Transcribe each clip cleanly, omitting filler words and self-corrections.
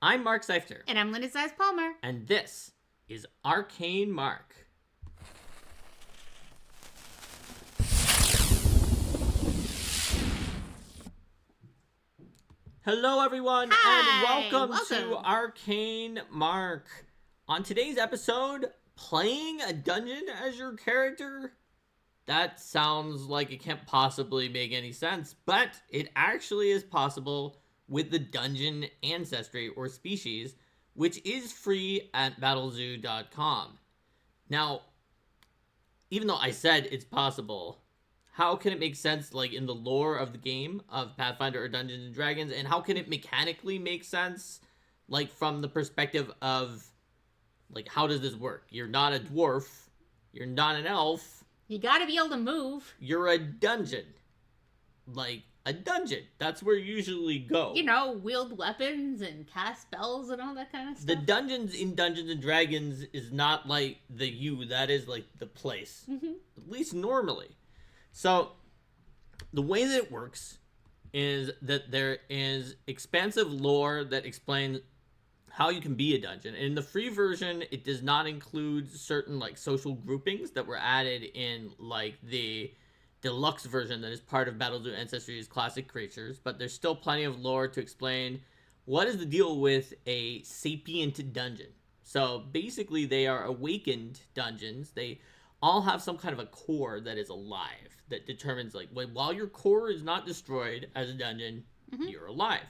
I'm Mark Seifter. And I'm Linda Size Palmer. And this is Arcane Mark. Hello, everyone, Hi, and welcome to Arcane Mark. On today's episode, playing a dungeon as your character? That sounds like it can't possibly make any sense, but it actually is possible with the dungeon Ancestry or species, which is free at battlezoo.com. Now, even though I said it's possible, how can it make sense, like, in the lore of the game of Pathfinder or Dungeons and Dragons, and how can it mechanically make sense, like, from the perspective of, like, how does this work? You're not a dwarf, you're not an elf. You gotta be able to move. You're a dungeon. Like, a dungeon. That's where you usually go. You know, wield weapons and cast spells and all that kind of stuff. The dungeons in Dungeons and Dragons is not like the you, that is like the place. Mm-hmm. At least normally. So, the way that it works is that there is expansive lore that explains how you can be a dungeon. In the free version, it does not include certain, like, social groupings that were added in, like, the deluxe version that is part of Battlezoo Ancestry's classic creatures, but there's still plenty of lore to explain what is the deal with a sapient dungeon. So basically they are awakened dungeons. They all have some kind of a core that is alive that determines, like, while your core is not destroyed as a dungeon, you're alive.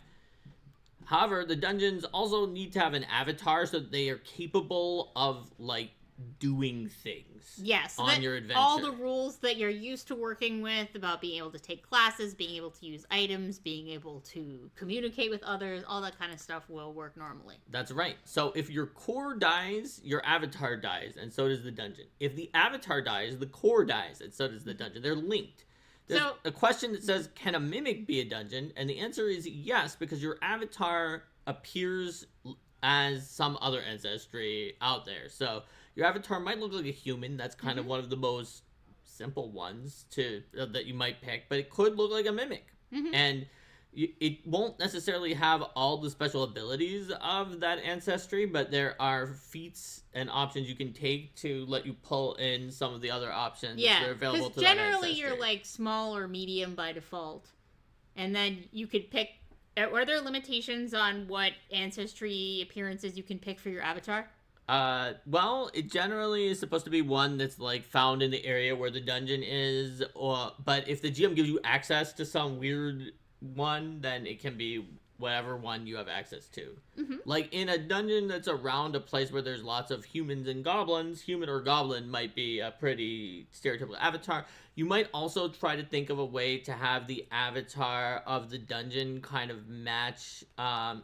However, the dungeons also need to have an avatar so that they are capable of, like, doing things on your adventure. All the rules that you're used to working with about being able to take classes, being able to use items, being able to communicate with others, all that kind of stuff will work normally. That's right. So if your core dies, your avatar dies, and so does the dungeon. If the avatar dies, the core dies, and so does the dungeon. They're linked. There's a question that says, can a mimic be a dungeon? And the answer is yes, because your avatar appears as some other ancestry out there. So your avatar might look like a human. That's kind of one of the most simple ones that you might pick, but it could look like a mimic. And it won't necessarily have all the special abilities of that ancestry, but there are feats and options you can take to let you pull in some of the other options that are available to that ancestry. Generally you're like small or medium by default, and then you could pick. Are there limitations on what ancestry appearances you can pick for your avatar? Well, it generally is supposed to be one that's, like, found in the area where the dungeon is, but if the GM gives you access to some weird one, then it can be whatever one you have access to. Like, in a dungeon that's around a place where there's lots of humans and goblins, human or goblin might be a pretty stereotypical avatar. You might also try to think of a way to have the avatar of the dungeon kind of match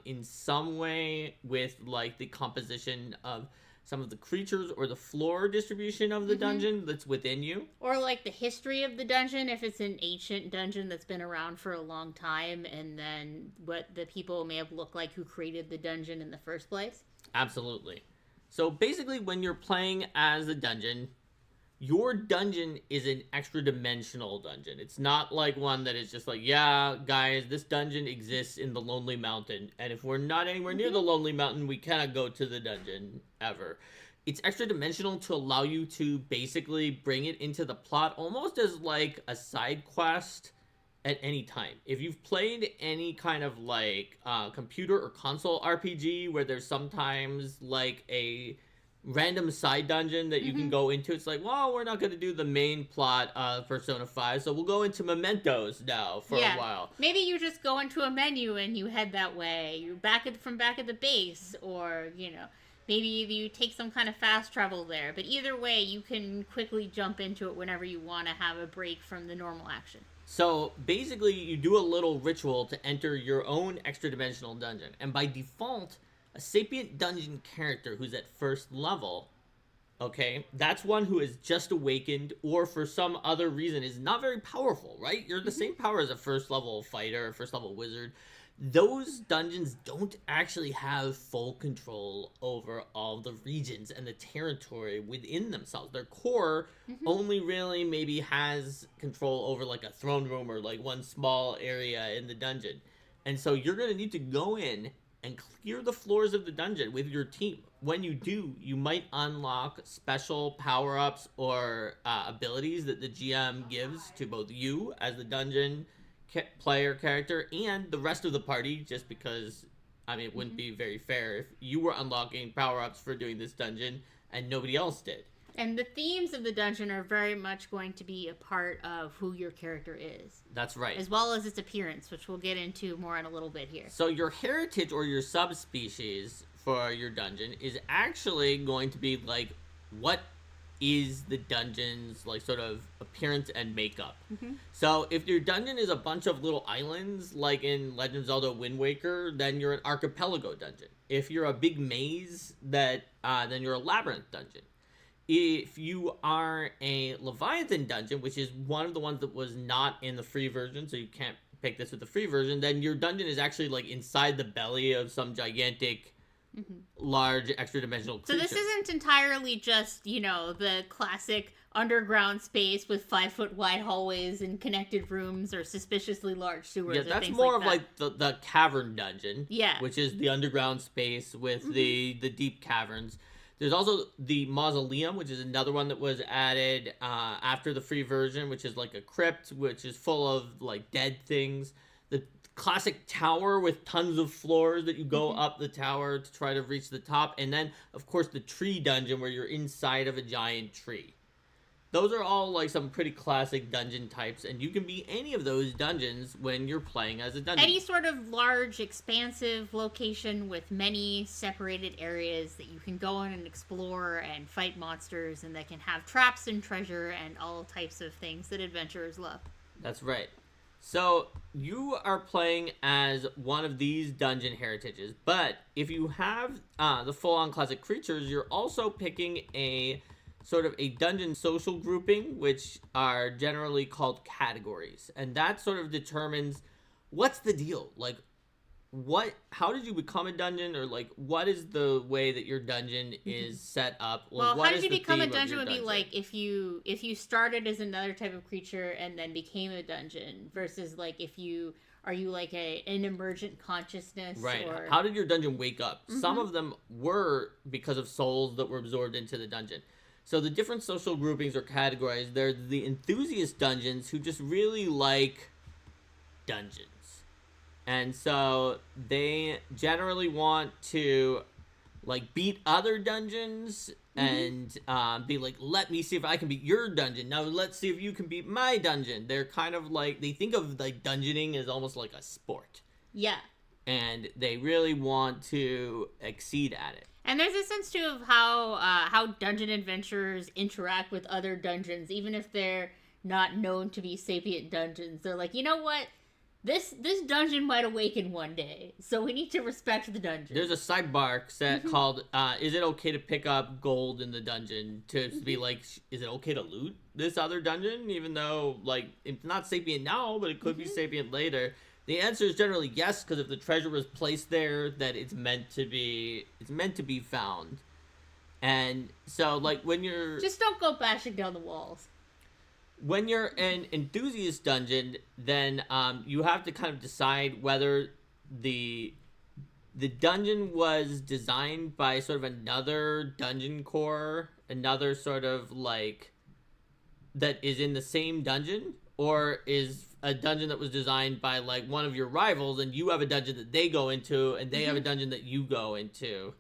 in some way with, like, the composition of some of the creatures or the floor distribution of the dungeon that's within you. Or, like, the history of the dungeon, if it's an ancient dungeon that's been around for a long time, and then what the people may have looked like who created the dungeon in the first place. Absolutely. So, basically, when you're playing as a dungeon, your dungeon is an extra-dimensional dungeon. It's not like one that is just like, yeah, guys, this dungeon exists in the Lonely Mountain, and if we're not anywhere near the Lonely Mountain, we cannot go to the dungeon ever. It's extra-dimensional to allow you to basically bring it into the plot almost as, like, a side quest at any time. If you've played any kind of, like, computer or console RPG where there's sometimes, like, a random side dungeon that you can go into. It's like, well, we're not going to do the main plot of Persona 5, so we'll go into Mementos now for a while. Maybe you just go into a menu and you head that way. You're back at the base, or, you know, maybe you take some kind of fast travel there. But either way, you can quickly jump into it whenever you want to have a break from the normal action. So basically, you do a little ritual to enter your own extra-dimensional dungeon. And by default, a sapient dungeon character who's at first level, okay, that's one who is just awakened or for some other reason is not very powerful, right? You're the same power as a first level fighter, a first level wizard. Those dungeons don't actually have full control over all the regions and the territory within themselves. Their core only really maybe has control over, like, a throne room or, like, one small area in the dungeon. And so you're going to need to go in and clear the floors of the dungeon with your team. When you do, you might unlock special power-ups or abilities that the GM gives to both you as the dungeon player character and the rest of the party, just because, I mean, it wouldn't be very fair if you were unlocking power-ups for doing this dungeon and nobody else did. And the themes of the dungeon are very much going to be a part of who your character is. That's right. As well as its appearance, which we'll get into more in a little bit here. So your heritage or your subspecies for your dungeon is actually going to be like, what is the dungeon's like sort of appearance and makeup. So if your dungeon is a bunch of little islands like in Legend of Zelda Wind Waker, then you're an archipelago dungeon. If you're a big maze, then you're a labyrinth dungeon. If you are a Leviathan dungeon, which is one of the ones that was not in the free version, so you can't pick this with the free version, then your dungeon is actually like inside the belly of some gigantic, large, extra-dimensional creature. So this isn't entirely just, you know, the classic underground space with 5-foot wide hallways and connected rooms or suspiciously large sewers. Yeah, that's things more like of like the cavern dungeon. Yeah. Which is the underground space with the deep caverns. There's also the Mausoleum, which is another one that was added after the free version, which is like a crypt, which is full of like dead things. The classic tower with tons of floors that you go up the tower to try to reach the top. And then, of course, the tree dungeon where you're inside of a giant tree. Those are all like some pretty classic dungeon types, and you can be any of those dungeons when you're playing as a dungeon. Any sort of large, expansive location with many separated areas that you can go in and explore and fight monsters, and that can have traps and treasure and all types of things that adventurers love. That's right. So you are playing as one of these dungeon heritages, but if you have the full-on classic creatures, you're also picking a sort of a dungeon social grouping, which are generally called categories. And that sort of determines what's the deal. Like, how did you become a dungeon? Or, like, what is the way that your dungeon is set up? Like, well, what how did you become a dungeon would be like if you started as another type of creature and then became a dungeon versus, like, are you like an emergent consciousness? Right. Or... How did your dungeon wake up? Some of them were because of souls that were absorbed into the dungeon. So the different social groupings or categories, they're the enthusiast dungeons who just really like dungeons. And so they generally want to like beat other dungeons and be like, let me see if I can beat your dungeon. Now let's see if you can beat my dungeon. They're kind of like, they think of like dungeoning as almost like a sport. Yeah. And they really want to exceed at it. And there's a sense, too, of how dungeon adventurers interact with other dungeons, even if they're not known to be sapient dungeons. They're like, you know what? This dungeon might awaken one day, so we need to respect the dungeon. There's a sidebar set called, is it okay to pick up gold in the dungeon? To be like, is it okay to loot this other dungeon? Even though, like, it's not sapient now, but it could be sapient later. The answer is generally yes, because if the treasure was placed there, that it's meant to be found. And so, like, when you're... Just don't go bashing down the walls. When you're an enthusiast dungeon, then you have to kind of decide whether the dungeon was designed by sort of another dungeon core, another sort of, like, that is in the same dungeon, or is a dungeon that was designed by like one of your rivals, and you have a dungeon that they go into, and they have a dungeon that you go into,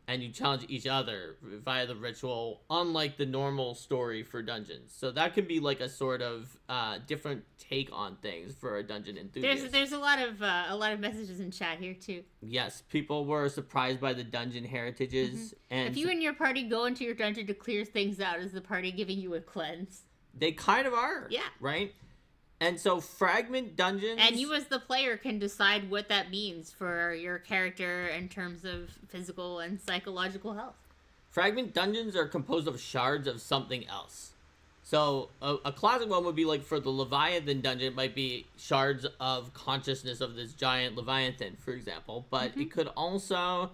and you challenge each other via the ritual, unlike the normal story for dungeons. So that can be like a sort of different take on things for a dungeon enthusiast. There's a lot of messages in chat here too. Yes, people were surprised by the dungeon heritages, and if you and your party go into your dungeon to clear things out, is the party giving you a cleanse? They kind of are. Yeah. Right? And so fragment dungeons... And you as the player can decide what that means for your character in terms of physical and psychological health. Fragment dungeons are composed of shards of something else. So a classic one would be like for the Leviathan dungeon, it might be shards of consciousness of this giant Leviathan, for example. But it could also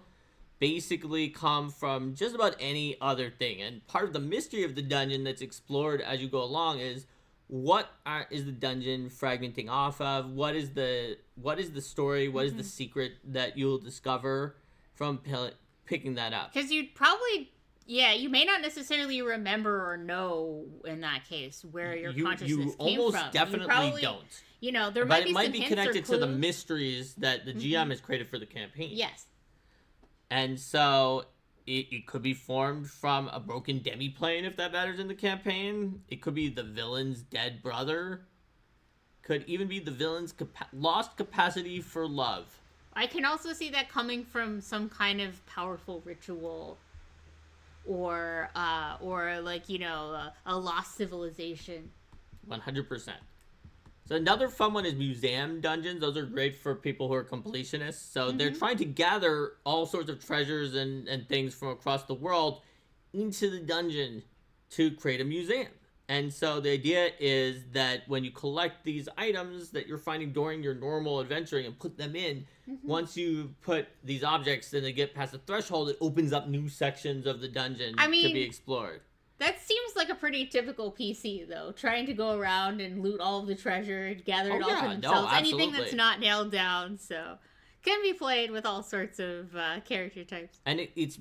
basically come from just about any other thing. And part of the mystery of the dungeon that's explored as you go along is, is the dungeon fragmenting off of? What is the story? What is the secret that you'll discover from picking that up? Because you'd probably, you may not necessarily remember or know in that case where your consciousness came from. You almost definitely don't. You know, there but might be it might some be hints connected or to the clues. mysteries that the GM has created for the campaign. Yes. And so it could be formed from a broken demiplane if that matters in the campaign. It could be the villain's dead brother. Could even be the villain's lost capacity for love. I can also see that coming from some kind of powerful ritual, or like, you know, a lost civilization. 100%. So another fun one is museum dungeons. Those are great for people who are completionists. So they're trying to gather all sorts of treasures and things from across the world into the dungeon to create a museum. And so the idea is that when you collect these items that you're finding during your normal adventuring and put them in, once you put these objects and they get past the threshold, it opens up new sections of the dungeon to be explored. That seems like a pretty typical PC, though. Trying to go around and loot all of the treasure, gather it all for themselves. Anything that's not nailed down, so can be played with all sorts of character types. And it's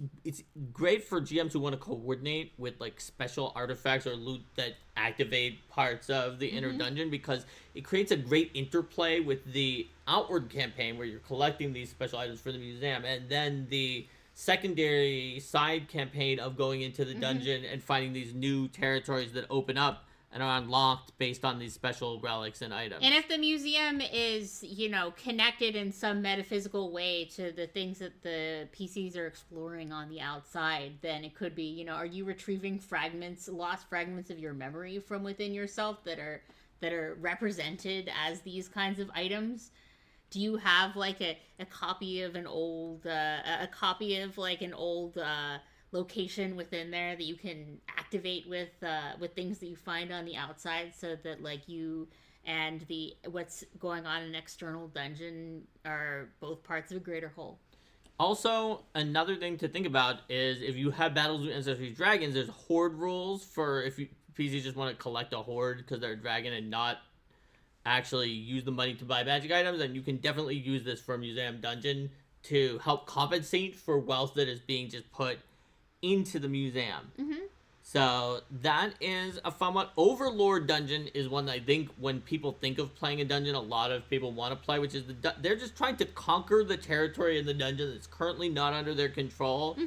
great for GMs who want to coordinate with like special artifacts or loot that activate parts of the inner dungeon, because it creates a great interplay with the outward campaign where you're collecting these special items for the museum, and then the secondary side campaign of going into the dungeon and finding these new territories that open up and are unlocked based on these special relics and items. And if the museum is, you know, connected in some metaphysical way to the things that the PCs are exploring on the outside, then it could be, you know, are you retrieving lost fragments of your memory from within yourself that are represented as these kinds of items? Do you have like a copy of an old location within there that you can activate with things that you find on the outside, so that like you and what's going on in an external dungeon are both parts of a greater whole? Also, another thing to think about is if you have battles with Ancestry dragons, there's horde rules for if PCs just want to collect a horde because they're a dragon and not actually use the money to buy magic items, and you can definitely use this for a museum dungeon to help compensate for wealth that is being just put into the museum. So that is a fun one. Overlord dungeon is one that I think when people think of playing a dungeon, a lot of people want to play, which is they're just trying to conquer the territory in the dungeon that's currently not under their control,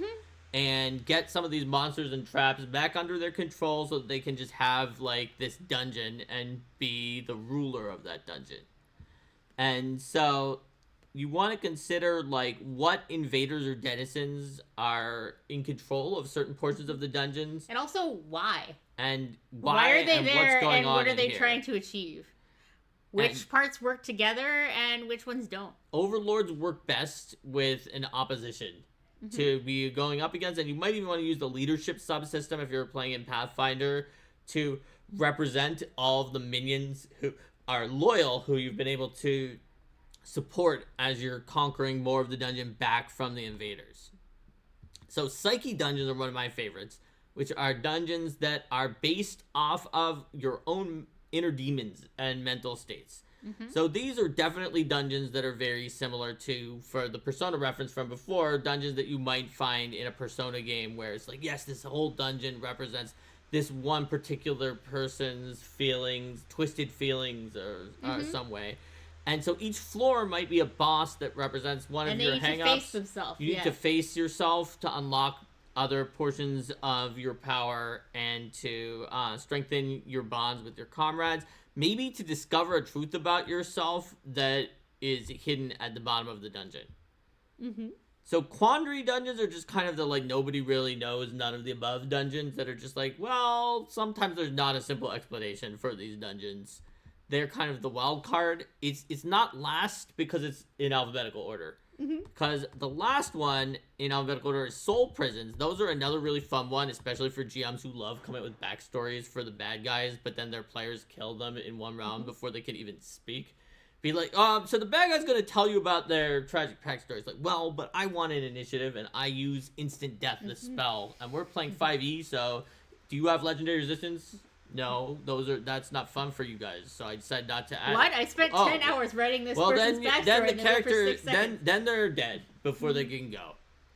and get some of these monsters and traps back under their control so that they can just have like this dungeon and be the ruler of that dungeon. And so you want to consider like what invaders or denizens are in control of certain portions of the dungeons, and also why are they there, what's going and on what are they here. trying to achieve, which parts work together and which ones don't. Overlords work best with an opposition to be going up against, and you might even want to use the leadership subsystem if you're playing in Pathfinder to represent all of the minions who are loyal, who you've been able to support as you're conquering more of the dungeon back from the invaders. So Psyche dungeons are one of my favorites, which are dungeons that are based off of your own inner demons and mental states. So these are definitely dungeons that are very similar to, for the Persona reference from before, dungeons that you might find in a Persona game where it's like, yes, this whole dungeon represents this one particular person's feelings, twisted feelings, or some way. And so each floor might be a boss that represents one of your hang-ups. And they need to face themselves. You need to face yourself to unlock other portions of your power and to strengthen your bonds with your comrades. Maybe to discover a truth about yourself that is hidden at the bottom of the dungeon. So quandary dungeons are just kind of the like nobody really knows, none of the above dungeons that are just like, well, sometimes there's not a simple explanation for these dungeons. They're kind of the wild card. It's not last because it's in alphabetical order. Because the last one in alphabetical order is soul prisons. Those are another really fun one, especially for GMs who love coming up with backstories for the bad guys, but then their players kill them in one round before they can even speak. Be like, so the bad guy's going to tell you about their tragic backstories. Like, well, but I want an initiative, and I use instant death, the spell, and we're playing 5e, so do you have legendary resistance? no, that's not fun for you guys. So I decided not to add. What? I spent 10 hours writing this person's backstory. Then the and character, then then they're dead before they can go.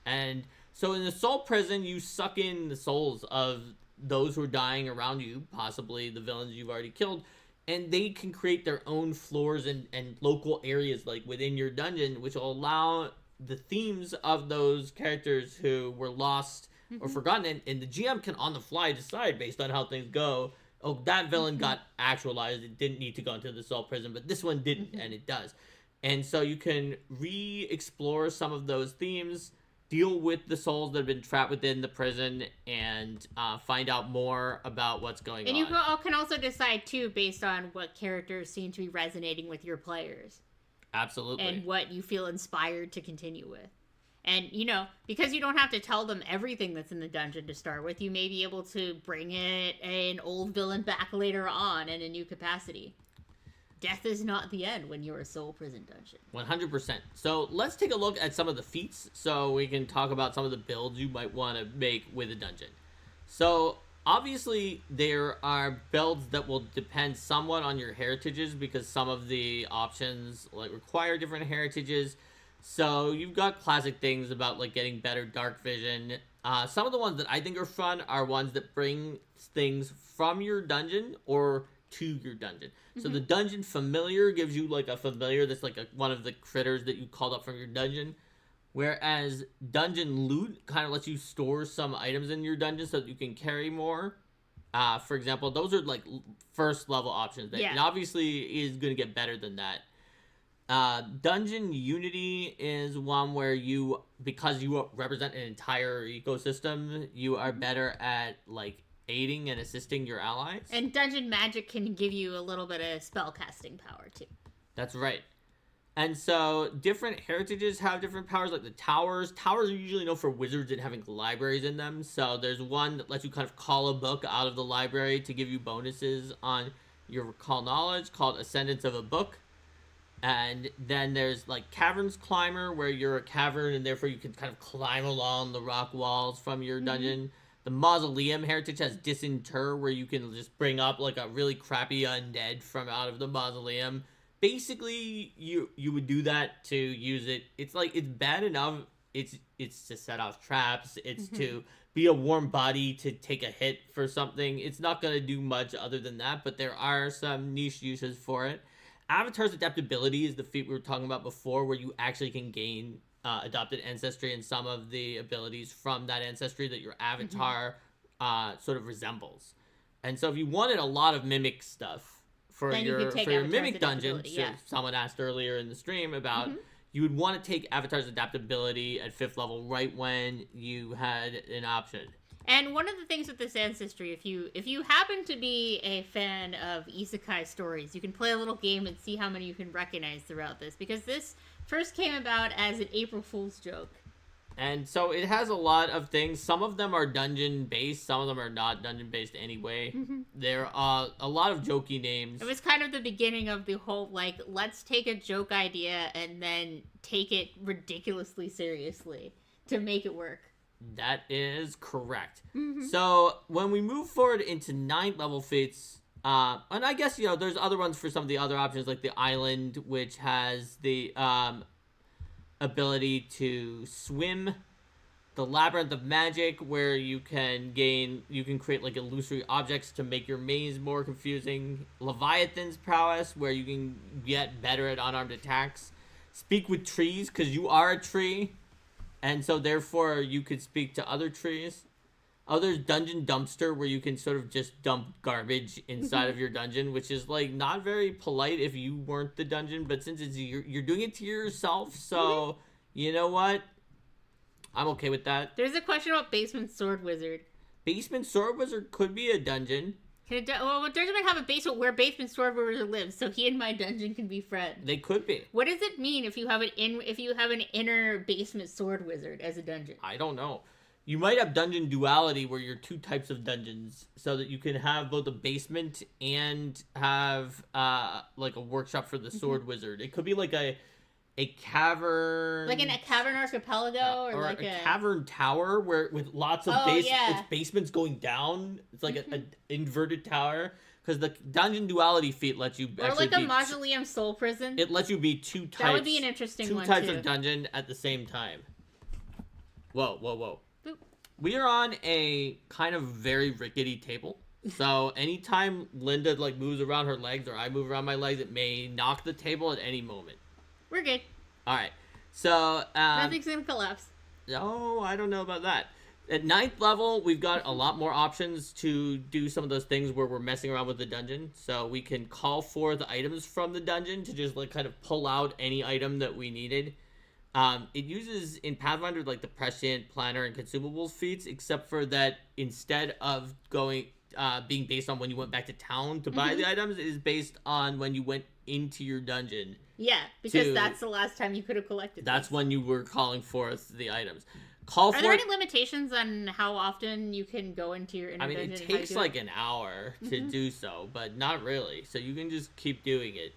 And so in the soul prison, you suck in the souls of those who are dying around you, possibly the villains you've already killed, and they can create their own floors and local areas like within your dungeon, which will allow the themes of those characters who were lost or forgotten, and the GM can on the fly decide based on how things go, oh, that villain got actualized, it didn't need to go into the soul prison, but this one didn't, and it does. And so you can re-explore some of those themes, deal with the souls that have been trapped within the prison, and find out more about what's going on. And you can also decide, too, based on what characters seem to be resonating with your players. Absolutely. And what you feel inspired to continue with. And, you know, because you don't have to tell them everything that's in the dungeon to start with, you may be able to bring an old villain back later on in a new capacity. Death is not the end when you're a soul prison dungeon. 100%. So let's take a look at some of the feats so we can talk about some of the builds you might want to make with a dungeon. So obviously there are builds that will depend somewhat on your heritages because some of the options like require different heritages. So you've got classic things about like getting better dark vision. Some of the ones that I think are fun are ones that bring things from your dungeon or to your dungeon. So the dungeon familiar gives you like a familiar that's like one of the critters that you called up from your dungeon. Whereas dungeon loot kind of lets you store some items in your dungeon so that you can carry more. For example, those are like first level options. It obviously is going to get better than that. Dungeon Unity is one where because you represent an entire ecosystem, you are better at like aiding and assisting your allies. And Dungeon Magic can give you a little bit of spellcasting power too. That's right. And so different heritages have different powers, like the towers. Towers are usually known for wizards and having libraries in them. So there's one that lets you kind of call a book out of the library to give you bonuses on your recall knowledge called Ascendance of a Book. And then there's like Caverns Climber, where you're a cavern and therefore you can kind of climb along the rock walls from your dungeon. The Mausoleum heritage has Disinter, where you can just bring up like a really crappy undead from out of the mausoleum. Basically, you would do that to use it. It's like, it's bad enough. It's to set off traps. It's to be a warm body to take a hit for something. It's not going to do much other than that, but there are some niche uses for it. Avatar's Adaptability is the feat we were talking about before, where you actually can gain adopted ancestry and some of the abilities from that ancestry that your avatar sort of resembles. And so if you wanted a lot of mimic stuff for your mimic dungeon, someone asked earlier in the stream about, you would want to take Avatar's Adaptability at 5th level right when you had an option. And one of the things with this Ancestry, if you happen to be a fan of isekai stories, you can play a little game and see how many you can recognize throughout this, because this first came about as an April Fool's joke. And so it has a lot of things. Some of them are dungeon-based. Some of them are not dungeon-based anyway. There are a lot of jokey names. It was kind of the beginning of the whole, like, let's take a joke idea and then take it ridiculously seriously to make it work. That is correct. So when we move forward into 9th level feats, and I guess, there's other ones for some of the other options, like the Island, which has the ability to swim. The Labyrinth of Magic, where you can create like illusory objects to make your maze more confusing. Leviathan's Prowess, where you can get better at unarmed attacks. Speak with Trees, because you are a tree. And so, therefore, you could speak to other trees. Oh, there's Dungeon Dumpster, where you can sort of just dump garbage inside of your dungeon, which is, like, not very polite if you weren't the dungeon. But since you're doing it to yourself, so, you know what? I'm okay with that. There's a question about Basement Sword Wizard. Basement Sword Wizard could be a dungeon. Well, dungeon might have a basement where Basement Sword Wizard lives, so he and my dungeon can be friends. They could be. What does it mean if you have an inner Basement Sword Wizard as a dungeon? I don't know. You might have dungeon duality, where you're two types of dungeons, so that you can have both a basement and have like a workshop for the sword wizard. It could be like a cavern, like in a cavern archipelago, or like a cavern tower where with lots of its basements going down. It's like an inverted tower. Because the dungeon duality feat lets you or actually like a mausoleum soul prison. It lets you be two types. That would be an interesting one, two types of dungeon at the same time. Whoa. Boop. We are on a kind of very rickety table. So anytime Linda like moves around her legs or I move around my legs, it may knock the table at any moment. We're good. All right. So nothing's gonna collapse. No, I don't know about that. At 9th level, we've got a lot more options to do some of those things where we're messing around with the dungeon. So we can call forth items from the dungeon to just like kind of pull out any item that we needed. It uses in Pathfinder like the prescient, planner, and consumables feats, except for that instead of being based on when you went back to town to buy the items, it is based on when you went into your dungeon. Yeah, because that's the last time you could have collected. That's when you were calling forth the items. Are there any limitations on how often you can go into your inner dungeon? It takes like an hour to do so, but not really. So you can just keep doing it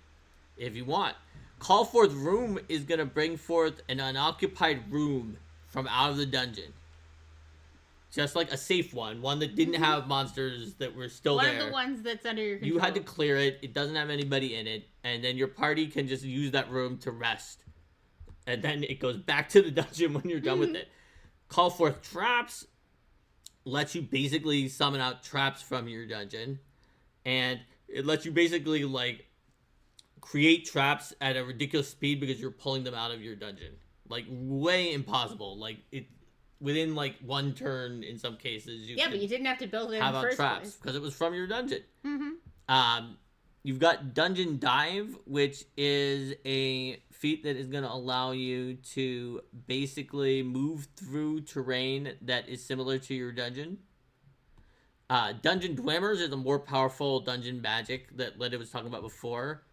if you want. Call forth room is going to bring forth an unoccupied room from out of the dungeon. Just like a safe one that didn't have monsters that were still there. One of the ones that's under your control. You had to clear it. It doesn't have anybody in it. And then your party can just use that room to rest. And then it goes back to the dungeon when you're done with it. Call forth traps lets you basically summon out traps from your dungeon. And it lets you basically, like, create traps at a ridiculous speed because you're pulling them out of your dungeon. Like, way impossible. Like, within, like, one turn in some cases. But you didn't have to build it in the first traps because it was from your dungeon. You've got Dungeon Dive, which is a feat that is going to allow you to basically move through terrain that is similar to your dungeon. Dungeon Dwemmers is a more powerful dungeon magic that Linda was talking about before.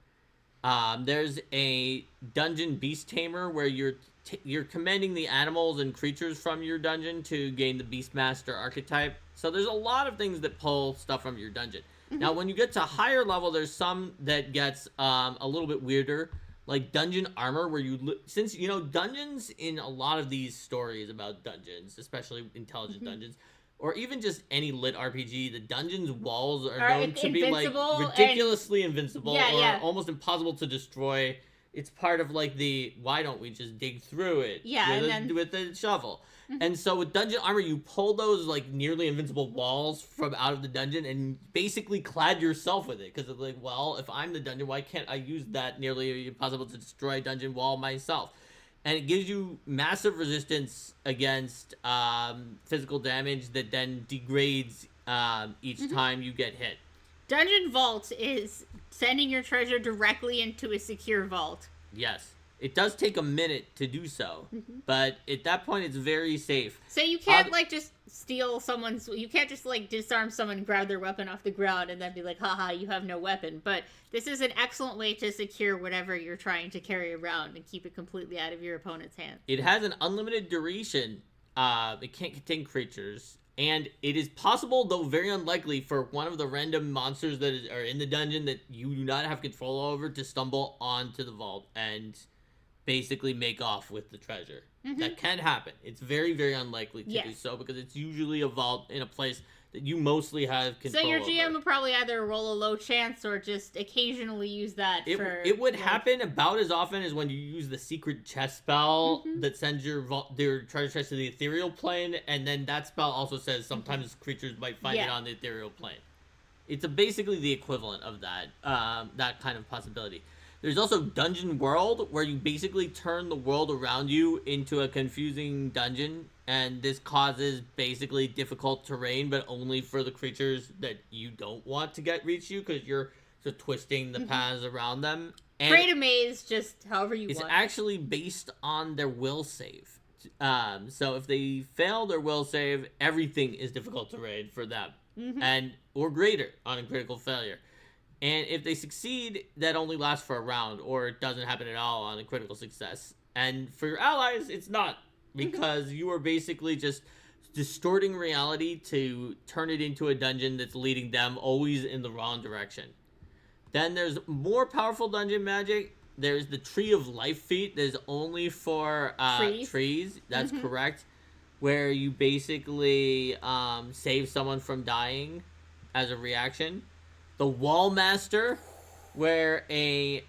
There's a Dungeon Beast Tamer where you're commanding the animals and creatures from your dungeon to gain the Beastmaster archetype. So there's a lot of things that pull stuff from your dungeon. Now, when you get to higher level, there's some that gets a little bit weirder, like dungeon armor, where since dungeons in a lot of these stories about dungeons, especially intelligent dungeons, or even just any lit RPG, the dungeon's walls are known to be like ridiculously invincible or almost impossible to destroy. It's part of like why don't we just dig through it with the shovel? And so with dungeon armor, you pull those like nearly invincible walls from out of the dungeon and basically clad yourself with it. Because it's like, well, if I'm the dungeon, why can't I use that nearly impossible to destroy dungeon wall myself? And it gives you massive resistance against physical damage that then degrades each time you get hit. Dungeon Vault is sending your treasure directly into a secure vault. Yes. It does take a minute to do so, but at that point, it's very safe. So you can't, just steal someone's... You can't just, disarm someone and grab their weapon off the ground and then be like, haha, you have no weapon. But this is an excellent way to secure whatever you're trying to carry around and keep it completely out of your opponent's hand. It has an unlimited duration. It can't contain creatures. And it is possible, though very unlikely, for one of the random monsters that are in the dungeon that you do not have control over to stumble onto the vault and basically make off with the treasure. That can happen. It's very, very unlikely to do so because it's usually a vault in a place that you mostly have control over. So your GM would probably either roll a low chance or just occasionally use that It would happen about as often as when you use the secret chest spell that sends your treasure chest to the ethereal plane, and then that spell also says sometimes creatures might find it on the ethereal plane. It's basically the equivalent of that, that kind of possibility. There's also Dungeon World, where you basically turn the world around you into a confusing dungeon, and this causes basically difficult terrain, but only for the creatures that you don't want to reach you, because you're just twisting the paths around them. And create a maze just however you want. It's actually based on their will save. So if they fail their will save, everything is difficult terrain for them, or greater on a critical failure. And if they succeed, that only lasts for a round, or it doesn't happen at all on a critical success. And for your allies, it's not, because you are basically just distorting reality to turn it into a dungeon that's leading them always in the wrong direction. Then there's more powerful dungeon magic, there's the Tree of Life feat that is only for trees. That's correct. Where you basically save someone from dying as a reaction. The Wall Master, where you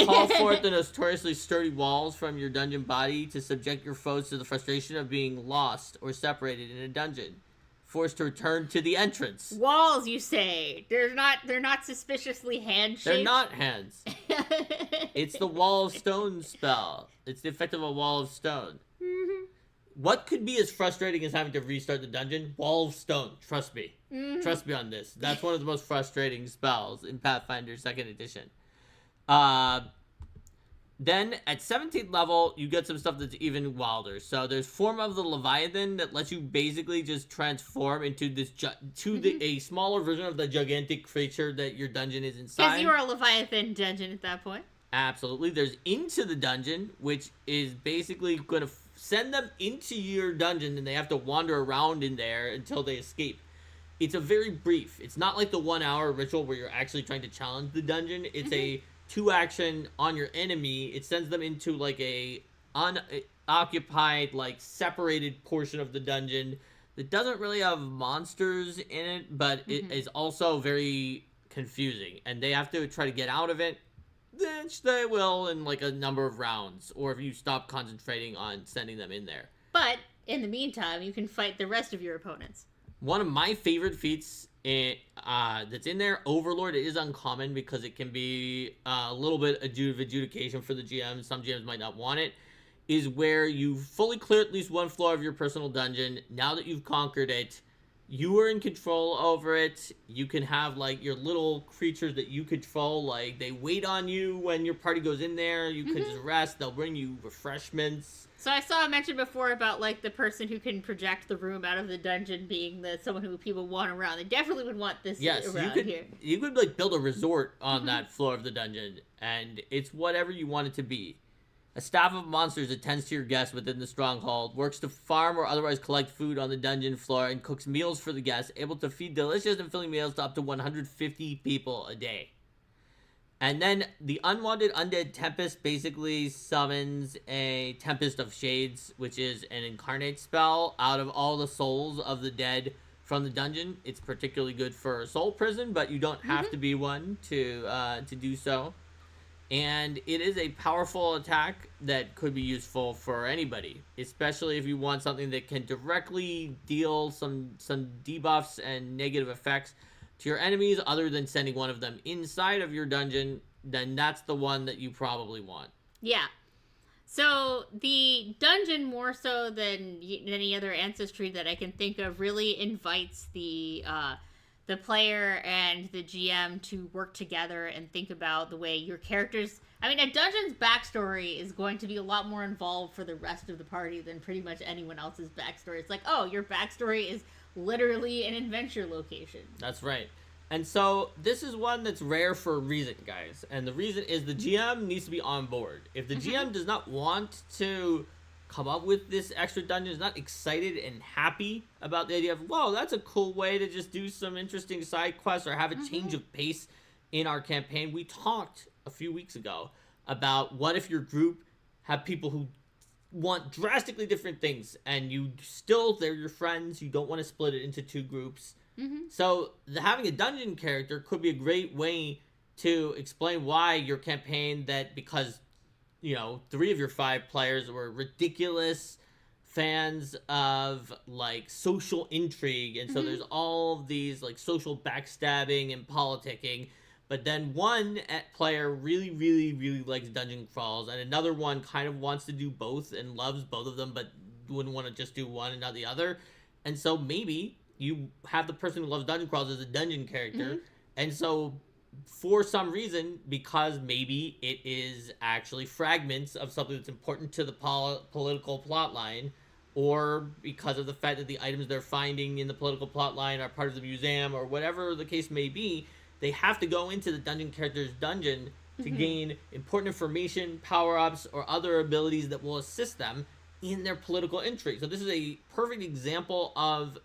call forth the notoriously sturdy walls from your dungeon body to subject your foes to the frustration of being lost or separated in a dungeon, forced to return to the entrance. Walls, you say? They're not suspiciously hand-shaped? They're not hands. It's the Wall of Stone spell. It's the effect of a Wall of Stone. What could be as frustrating as having to restart the dungeon? Wall of Stone. Trust me. Trust me on this. That's one of the most frustrating spells in Pathfinder 2nd Edition. Then, at 17th level, you get some stuff that's even wilder. So, there's Form of the Leviathan that lets you basically just transform into this a smaller version of the gigantic creature that your dungeon is inside. Because you are a Leviathan dungeon at that point. Absolutely. There's Into the Dungeon, which is basically going to send them into your dungeon, and they have to wander around in there until they escape. It's a very brief. It's not like the 1 hour ritual where you're actually trying to challenge the dungeon. It's a 2-action on your enemy. It sends them into like a unoccupied, like separated portion of the dungeon that doesn't really have monsters in it, but it is also very confusing, and they have to try to get out of it. Then they will in like a number of rounds, or if you stop concentrating on sending them in there. But in the meantime, you can fight the rest of your opponents. One of my favorite feats that's in there, Overlord, it is uncommon because it can be a little bit of adjudication for the GM. Some GMs might not want it. Is where you fully clear at least one floor of your personal dungeon. Now that you've conquered it, you are in control over it. You can have like your little creatures that you control, like they wait on you when your party goes in there. You can just rest. They'll bring you refreshments. So I saw a mention before about like the person who can project the room out of the dungeon being someone who people want around. They definitely would want this around here. You could like build a resort on that floor of the dungeon, and it's whatever you want it to be. A staff of monsters attends to your guests within the stronghold, works to farm or otherwise collect food on the dungeon floor, and cooks meals for the guests, able to feed delicious and filling meals to up to 150 people a day. And then the Unwanted Undead Tempest basically summons a Tempest of Shades, which is an incarnate spell out of all the souls of the dead from the dungeon. It's particularly good for a soul prison, but you don't have to be one to do so. And it is a powerful attack that could be useful for anybody, especially if you want something that can directly deal some debuffs and negative effects to your enemies other than sending one of them inside of your dungeon. Then that's the one that you probably want. Yeah. So the dungeon, more so than any other Ancestry that I can think of, really invites the player and the GM to work together and think about the way your characters... I mean, a dungeon's backstory is going to be a lot more involved for the rest of the party than pretty much anyone else's backstory. It's like, oh, your backstory is literally an adventure location. That's right. And so this is one that's rare for a reason, guys. And the reason is the GM needs to be on board. If the GM does not want to come up with this extra dungeon, is not excited and happy about the idea of, whoa, that's a cool way to just do some interesting side quests or have a change of pace in our campaign. We talked a few weeks ago about what if your group have people who want drastically different things and they're your friends, you don't want to split it into two groups. So having a dungeon character could be a great way to explain why your campaign, that because 3 of your 5 players were ridiculous fans of like social intrigue, and so there's all of these like social backstabbing and politicking, but then one player really, really, really likes dungeon crawls, and another one kind of wants to do both and loves both of them, but wouldn't want to just do one and not the other. And so maybe you have the person who loves dungeon crawls as a dungeon character, and so for some reason, because maybe it is actually fragments of something that's important to the political plot line, or because of the fact that the items they're finding in the political plot line are part of the museum, or whatever the case may be, they have to go into the dungeon character's dungeon to gain important information, power-ups, or other abilities that will assist them in their political intrigue. So this is a perfect example of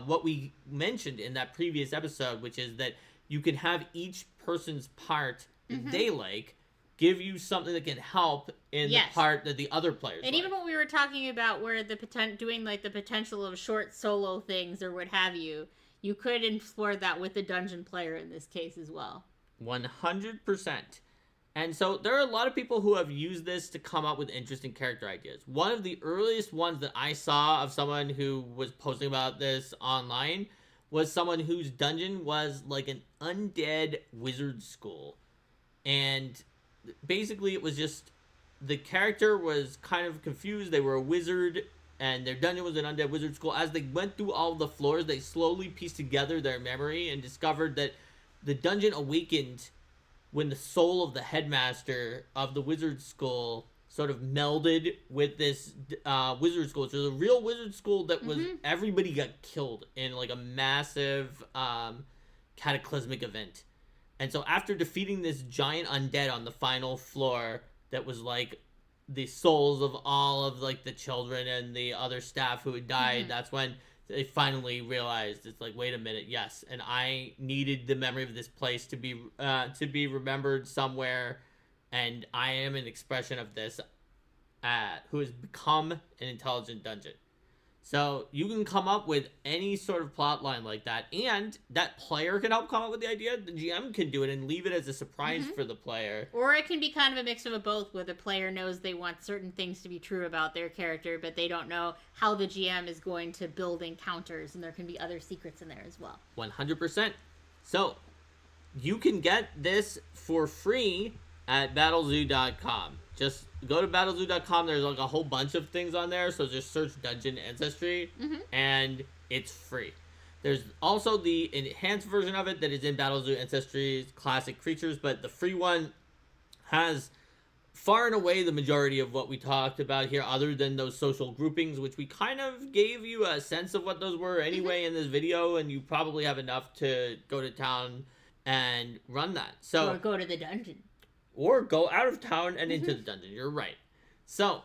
what we mentioned in that previous episode, which is that you can have each person's part that they like give you something that can help in the part that the other players And even what we were talking about, where the doing like the potential of short solo things or what have you, you could explore that with the dungeon player in this case as well. 100%. And so there are a lot of people who have used this to come up with interesting character ideas. One of the earliest ones that I saw of someone who was posting about this online was someone whose dungeon was like an undead wizard school. And basically it was just, the character was kind of confused. They were a wizard and their dungeon was an undead wizard school. As they went through all the floors, they slowly pieced together their memory and discovered that the dungeon awakened when the soul of the headmaster of the wizard school sort of melded with this wizard school. So it was a real wizard school that was, everybody got killed in like a massive cataclysmic event. And so after defeating this giant undead on the final floor that was like the souls of all of like the children and the other staff who had died, that's when they finally realized, it's like, wait a minute, yes, and I needed the memory of this place to be remembered somewhere, and I am an expression of this, who has become an intelligent dungeon. So you can come up with any sort of plot line like that, and that player can help come up with the idea. The GM can do it and leave it as a surprise for the player. Or it can be kind of a mix of both, where the player knows they want certain things to be true about their character, but they don't know how the GM is going to build encounters, and there can be other secrets in there as well. 100%. So you can get this for free at battlezoo.com. Just go to battlezoo.com. There's like a whole bunch of things on there. So just search Dungeon Ancestry and it's free. There's also the enhanced version of it that is in Battlezoo Ancestry's classic creatures, but the free one has far and away the majority of what we talked about here, other than those social groupings, which we kind of gave you a sense of what those were anyway in this video, and you probably have enough to go to town and run that. So or go to the dungeon. Or go out of town and into the dungeon. You're right. So,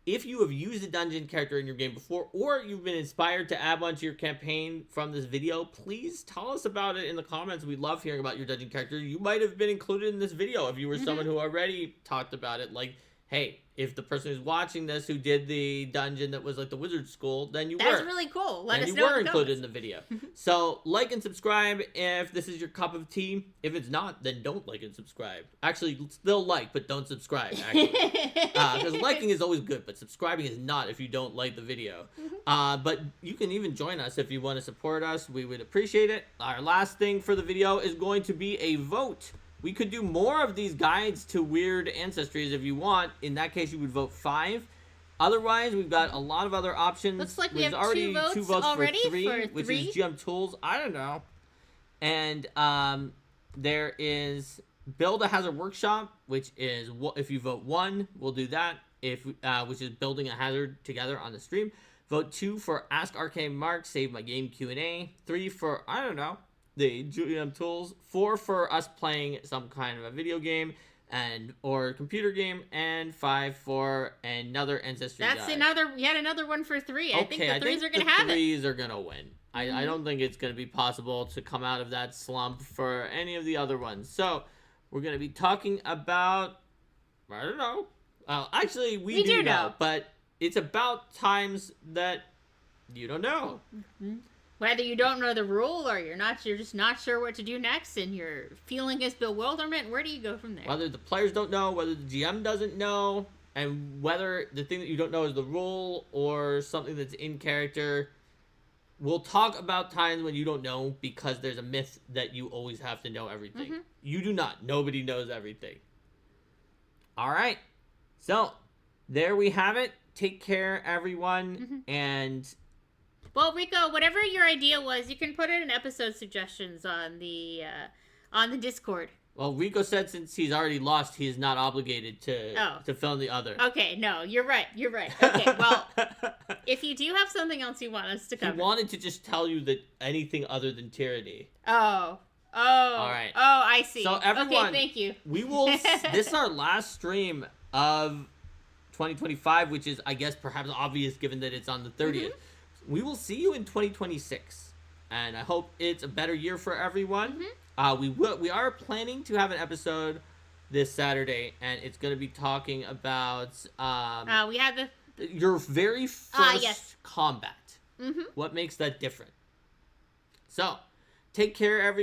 if you have used a dungeon character in your game before, or you've been inspired to add one to your campaign from this video, please tell us about it in the comments. We love hearing about your dungeon character. You might have been included in this video if you were someone who already talked about it. Like, hey, if the person who's watching this who did the dungeon that was like the wizard school, then you were. That's really cool. Let us know. You were included in the video. So like and subscribe if this is your cup of tea. If it's not, then don't like and subscribe. Actually, still like, but don't subscribe. Because liking is always good, but subscribing is not if you don't like the video. But you can even join us if you want to support us. We would appreciate it. Our last thing for the video is going to be a vote. We could do more of these guides to weird ancestries if you want. In that case, you would vote 5. Otherwise, we've got a lot of other options. Looks like we There's have already two votes already for 3, for which 3? is GM Tools. I don't know. And there is Build a Hazard Workshop, which is if you vote 1, we'll do that. Which is building a hazard together on the stream. Vote 2 for Ask Arcane Mark, Save My Game Q&A. 3 for, I don't know, the GM Tools. 4 for us playing some kind of a video game or computer game, and 5 for another ancestry That's guide. yet another one for 3. I think the 3s are gonna have it. The 3s are gonna win. I don't think it's gonna be possible to come out of that slump for any of the other ones. So we're gonna be talking about, I don't know. Actually, we do know, but it's about times that you don't know. Whether you don't know the rule or you're just not sure what to do next and you're feeling his bewilderment, where do you go from there? Whether the players don't know, whether the GM doesn't know, and whether the thing that you don't know is the rule or something that's in character. We'll talk about times when you don't know, because there's a myth that you always have to know everything. You do not. Nobody knows everything. All right. So, there we have it. Take care, everyone, and... Well, Rico, whatever your idea was, you can put it in episode suggestions on the Discord. Well, Rico said since he's already lost, he is not obligated to film the other. Okay, no, you're right. Okay, well, if you do have something else you want us to cover. He wanted to just tell you that anything other than tyranny. Oh. All right. Oh, I see. So everyone, okay, thank you. We will. This is our last stream of 2025, which is, I guess, perhaps obvious given that it's on the 30th. We will see you in 2026, and I hope it's a better year for everyone. We are planning to have an episode this Saturday, and it's going to be talking about We had the your very first yes. combat. Mm-hmm. What makes that different? So, take care, everyone.